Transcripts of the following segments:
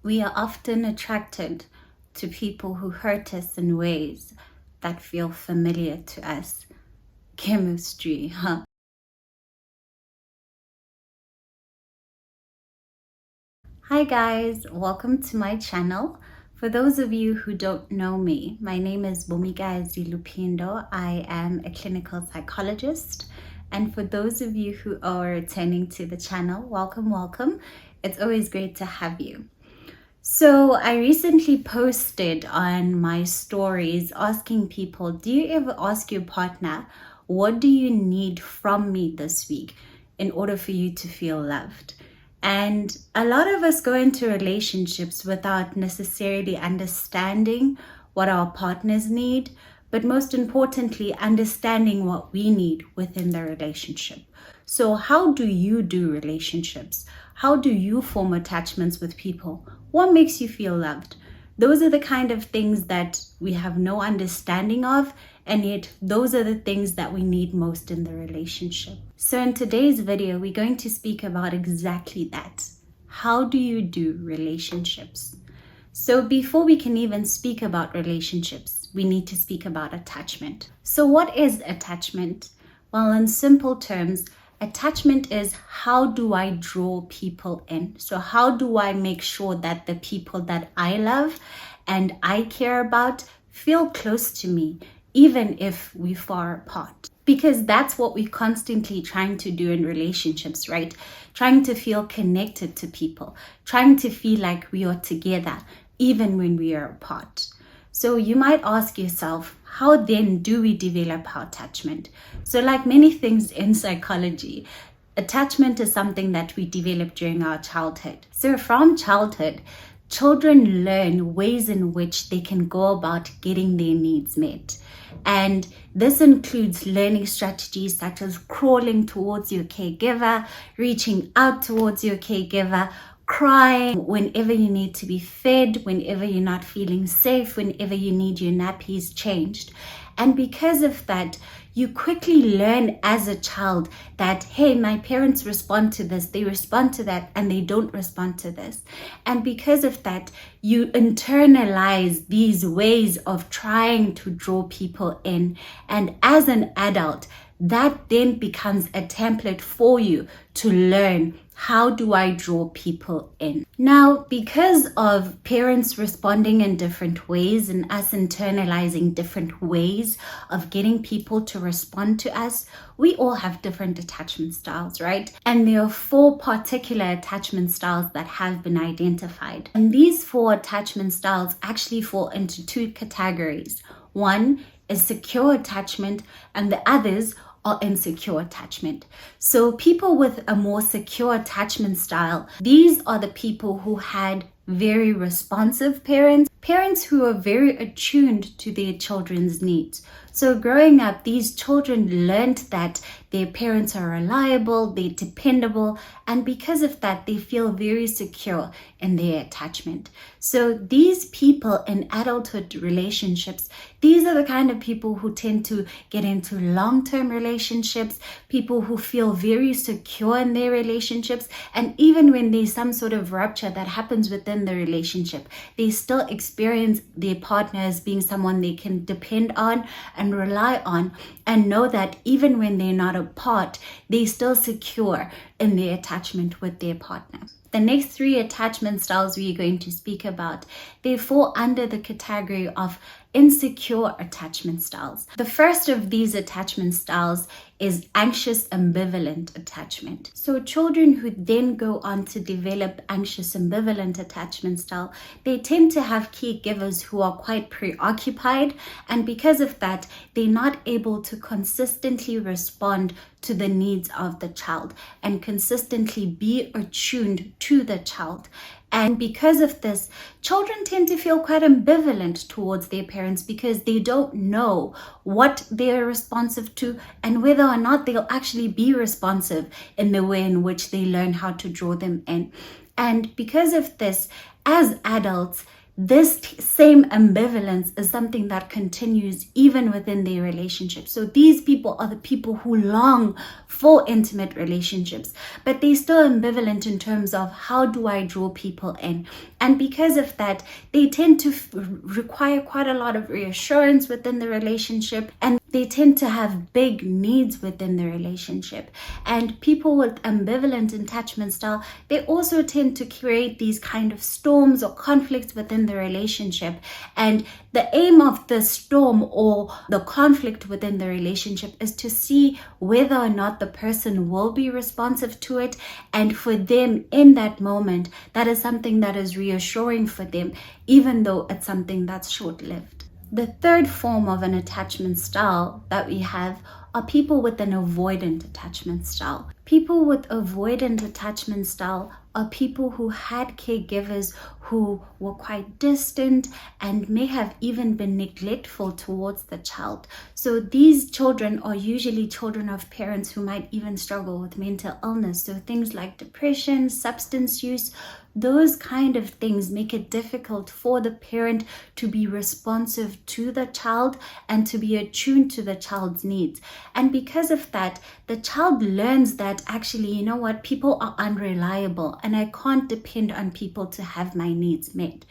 We are often attracted to people who hurt us in ways that feel familiar to us. Chemistry, huh? Hi guys, welcome to my channel. For those of you who don't know me, my name is Bomigazi Lupindo. I am a clinical psychologist. And for those of you who are returning to the channel, welcome. It's always great to have you. So I recently posted on my stories asking people, do you ever ask your partner, what do you need from me this week in order for you to feel loved? And a lot of us go into relationships without necessarily understanding what our partners need, but most importantly, understanding what we need within the relationship. So how do you do relationships? How do you form attachments with people? What makes you feel loved? Those are the kind of things that we have no understanding of, and yet those are the things that we need most in the relationship. So in today's video, we're going to speak about exactly that. How do you do relationships? So before we can even speak about relationships, we need to speak about attachment. So what is attachment? Well, in simple terms, attachment is how do I draw people in? So how do I make sure that the people that I love and I care about feel close to me, even if we're far apart? Because that's what we're constantly trying to do in relationships, right? Trying to feel connected to people, trying to feel like we are together, even when we are apart. So you might ask yourself, how then do we develop our attachment? So like many things in psychology, attachment is something that we develop during our childhood. So from childhood, children learn ways in which they can go about getting their needs met. And this includes learning strategies such as crawling towards your caregiver, reaching out towards your caregiver, crying whenever you need to be fed, whenever you're not feeling safe, whenever you need your nappies changed. And because of that, you quickly learn as a child that, hey, my parents respond to this, they respond to that, and they don't respond to this. And because of that, you internalize these ways of trying to draw people in. And as an adult, that then becomes a template for you to learn, how do I draw people in? Now, because of parents responding in different ways and us internalizing different ways of getting people to respond to us, we all have different attachment styles, right? And there are 4 particular attachment styles that have been identified. And these 4 attachment styles actually fall into 2 categories. One is secure attachment, and the others or insecure attachment. So people with a more secure attachment style, these are the people who had very responsive parents who are very attuned to their children's needs. So growing up, these children learned that their parents are reliable, they're dependable, and because of that, they feel very secure in their attachment. So these people in adulthood relationships, these are the kind of people who tend to get into long-term relationships, people who feel very secure in their relationships, and even when there's some sort of rupture that happens within the relationship, they still experience their partner as being someone they can depend on and rely on, and know that even when they're not apart, they're still secure in their attachment with their partner. The next 3 attachment styles we're going to speak about, they fall under the category of insecure attachment styles. The first of these attachment styles is anxious ambivalent attachment. So children who then go on to develop anxious ambivalent attachment style, they tend to have caregivers who are quite preoccupied, and because of that, they're not able to consistently respond to the needs of the child and consistently be attuned to the child. And because of this, children tend to feel quite ambivalent towards their parents because they don't know what they're responsive to and whether or not they'll actually be responsive in the way in which they learn how to draw them in. And because of this, as adults, this same ambivalence is something that continues even within their relationship. So these people are the people who long for intimate relationships, but they're still ambivalent in terms of how do I draw people in. And because of that, they tend to require quite a lot of reassurance within the relationship, and they tend to have big needs within the relationship. And people with ambivalent attachment style, they also tend to create these kind of storms or conflicts within the relationship. And the aim of the storm or the conflict within the relationship is to see whether or not the person will be responsive to it. And for them in that moment, that is something that is reassuring for them, even though it's something that's short-lived. The third form of an attachment style that we have are people with an avoidant attachment style. People with avoidant attachment style are people who had caregivers who were quite distant and may have even been neglectful towards the child. So these children are usually children of parents who might even struggle with mental illness. So things like depression, substance use, those kind of things make it difficult for the parent to be responsive to the child and to be attuned to the child's needs. And because of that, the child learns that actually, you know what, people are unreliable and I can't depend on people to have my needs met.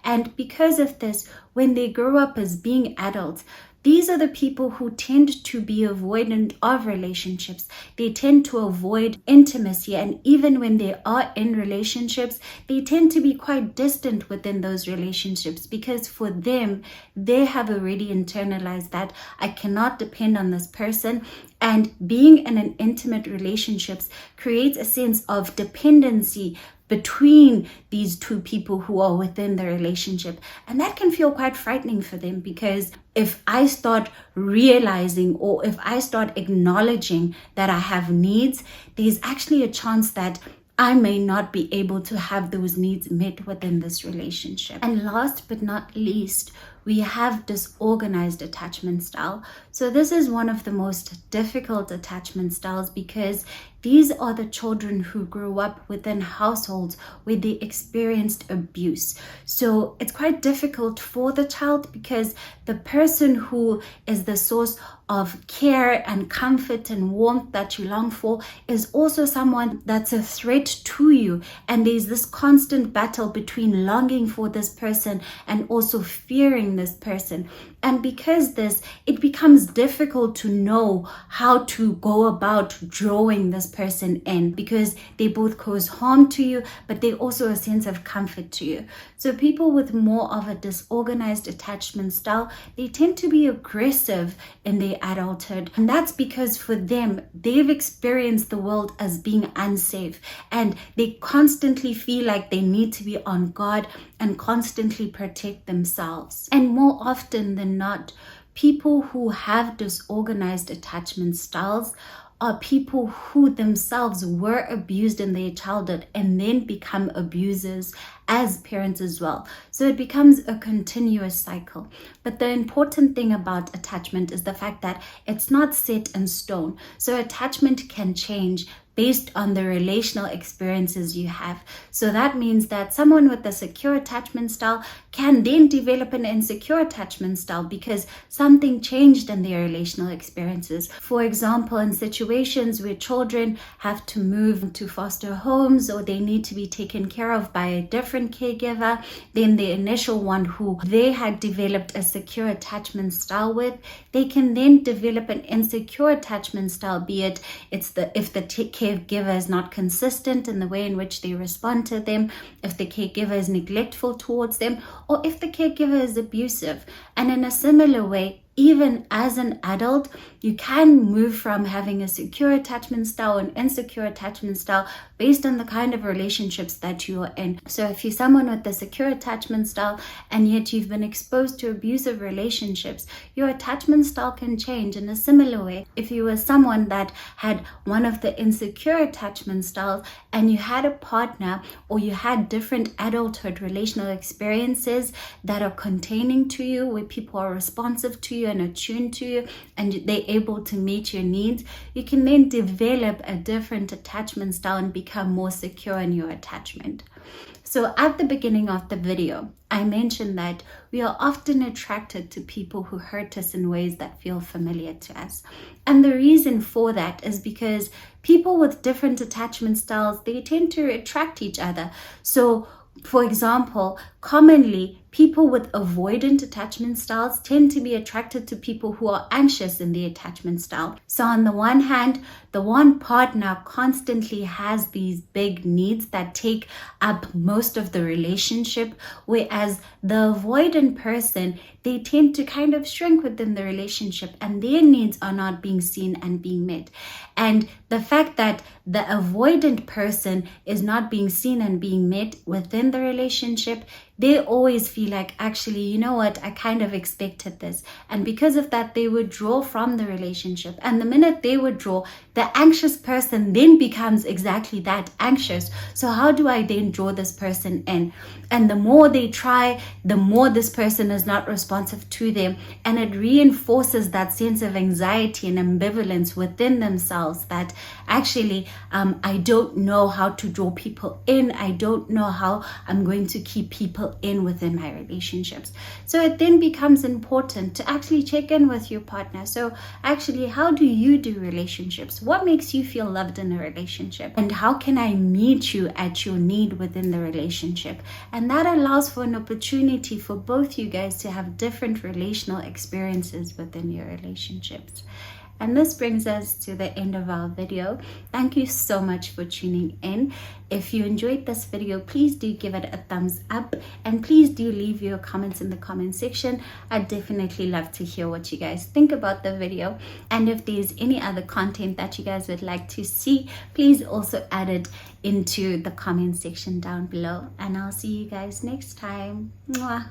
And because of this, when they grow up as being adults, these are the people who tend to be avoidant of relationships. They tend to avoid intimacy, and even when they are in relationships, they tend to be quite distant within those relationships, because for them, they have already internalized that I cannot depend on this person. And being in an intimate relationships creates a sense of dependency between these two people who are within the relationship. And that can feel quite frightening for them, because if I start realizing or if I start acknowledging that I have needs, there's actually a chance that I may not be able to have those needs met within this relationship. And last but not least, we have disorganized attachment style. So this is one of the most difficult attachment styles, because these are the children who grew up within households where they experienced abuse. So it's quite difficult for the child, because the person who is the source of care and comfort and warmth that you long for is also someone that's a threat to you. And there's this constant battle between longing for this person and also fearing this person. And because this, it becomes difficult to know how to go about drawing this person in, because they both cause harm to you, but they also a sense of comfort to you. So people with more of a disorganized attachment style, they tend to be aggressive in their adulthood. And that's because for them, they've experienced the world as being unsafe, and they constantly feel like they need to be on guard and constantly protect themselves. And more often than not, people who have disorganized attachment styles are people who themselves were abused in their childhood and then become abusers as parents as well. So it becomes a continuous cycle. But the important thing about attachment is the fact that it's not set in stone. So attachment can change based on the relational experiences you have. So that means that someone with a secure attachment style can then develop an insecure attachment style because something changed in their relational experiences. For example, in situations where children have to move to foster homes or they need to be taken care of by a different caregiver than the initial one who they had developed a secure attachment style with, they can then develop an insecure attachment style, be it if the caregiver is not consistent in the way in which they respond to them, if the caregiver is neglectful towards them, or if the caregiver is abusive. And in a similar way, even as an adult, you can move from having a secure attachment style and insecure attachment style based on the kind of relationships that you are in. So if you're someone with a secure attachment style and yet you've been exposed to abusive relationships, your attachment style can change in a similar way. If you were someone that had one of the insecure attachment styles and you had a partner or you had different adulthood relational experiences that are containing to you, where people are responsive to you and attuned to you and they're able to meet your needs, you can then develop a different attachment style and become more secure in your attachment. So at the beginning of the video, I mentioned that we are often attracted to people who hurt us in ways that feel familiar to us. And the reason for that is because people with different attachment styles, they tend to attract each other. So for example, commonly people with avoidant attachment styles tend to be attracted to people who are anxious in the attachment style. So on the one hand, the one partner constantly has these big needs that take up most of the relationship, whereas the avoidant person, they tend to kind of shrink within the relationship and their needs are not being seen and being met. And the fact that the avoidant person is not being seen and being met within the relationship, they always feel like, actually, you know what, I kind of expected this. And because of that, they withdraw from the relationship. And the minute they withdraw, the anxious person then becomes exactly that, anxious. So how do I then draw this person in? And the more they try, the more this person is not responsive to them. And it reinforces that sense of anxiety and ambivalence within themselves that actually, I don't know how to draw people in. I don't know how I'm going to keep people in within my relationships. So it then becomes important to actually check in with your partner. So actually, how do you do relationships? What makes you feel loved in a relationship? And how can I meet you at your need within the relationship? And that allows for an opportunity for both you guys to have different relational experiences within your relationships. And this brings us to the end of our video. Thank you so much for tuning in. If you enjoyed this video, please do give it a thumbs up and please do leave your comments in the comment section. I'd definitely love to hear what you guys think about the video. And if there's any other content that you guys would like to see, please also add it into the comment section down below. And I'll see you guys next time. Mwah.